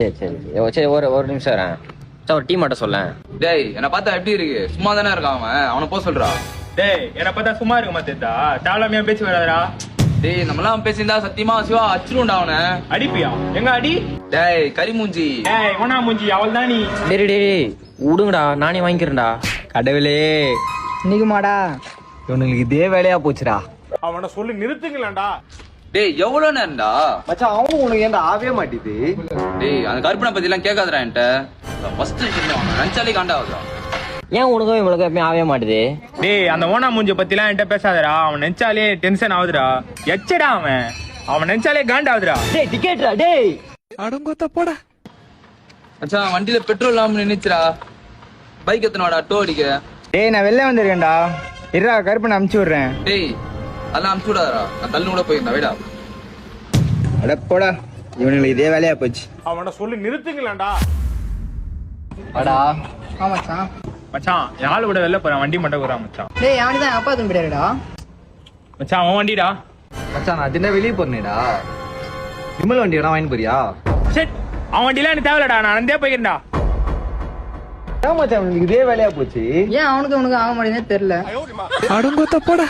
சரி சரி சரி ஒரு நிமிஷம் வரேன். சார் ஒரு டீ மட்டும் சொல்லேன். டேய் என்ன பார்த்தா எப்படி இருக்கு? சும்மா தானே இருக்கான் அவனை போக சொல்றா. டேய் என்ன பார்த்தா சும்மா இருக்க மாட்டேதா? தாளாமையா பேச்சு வராதரா? டேய் நம்மளாம் பேசியிருந்தா சத்தியமா சிவா அச்சிருண்டா அவனை. அடிப்பியா? எங்க அடி? டேய் கரிமூஞ்சி. டேய் ஒனா மூஞ்சி அவள் தான் நீ. டேய் டேய் விடுங்கடா, நானே வாங்கிக்கிறேன்டா. கடவுளே நிக்குமாடா இவனுங்களுக்கு இதே வேலையா போச்சுடா. அவனை சொல்லி நிறுத்துங்களேன்டா. டேய் எவ்வளவு நேரம்டா? மச்சான் அவனும் உனக்கு ஏன்டா ஆவே மாட்டேது? டேய் அந்த கருப்பனை பத்தி எல்லாம் கேட்காதடா என்கிட்ட. ஃபர்ஸ்ட் நினைச்சாலே காண்டாவதுடா. ஏன் உனக்கும் இவனுக்கும் எப்பயும் ஆவே மாட்டுது? டேய் அந்த ஓனா மூஞ்சி பத்தி எல்லாம் என்கிட்ட பேசாதடா. அவன் நினைச்சாலே டென்ஷன் ஆகுதுடா. எச்சடா அவன் நினைச்சாலே காண்டாவதுடா. டேய் டிக்கெட்ரா டேய். அடங்கொத்த போடா. மச்சான் வண்டியில பெட்ரோல் இல்லாம நின்னுச்சுடா. பைக் எத்தனோடா டோ அடிக்க? டேய் நான் வெளில வந்திருக்கேன்டா. இருடா கருப்பனை அமுச்சு விடுறேன். டேய் அதெல்லாம் அனுப்பிச்சு விடாதடா. நான் தள்ளு கூட போயிருந்தா வைடா. அட போடா இவனுங்களுக்கு இதே வேலையா போச்சு. அவனை சொல்லி நிறுத்துங்களேன்டா. அடா ஆமாச்சான். மச்சான் என் ஆளு கூட வெளில போறான். வண்டி மட்டும் போறான் மச்சான். டேய் அவனு தான் அப்பா தம்பிடாடா. மச்சான் அவன் வண்டிடா. மச்சான் நான் தின வெளியே போறேன்டா. விமல் வண்டி வேணா வாங்கி போறியா? ஷிட் அவன் வண்டிலாம் எனக்கு தேவையில்லடா. நான் நடந்தே போய்க்கிறேன்டா. மச்சான் இவனுக்கு இதே வேலையா போச்சு. ஏன் அவனுக்கு ஆக மாட்டேங்குதுன்னு தெரியல. அடங்கொத்த போடா.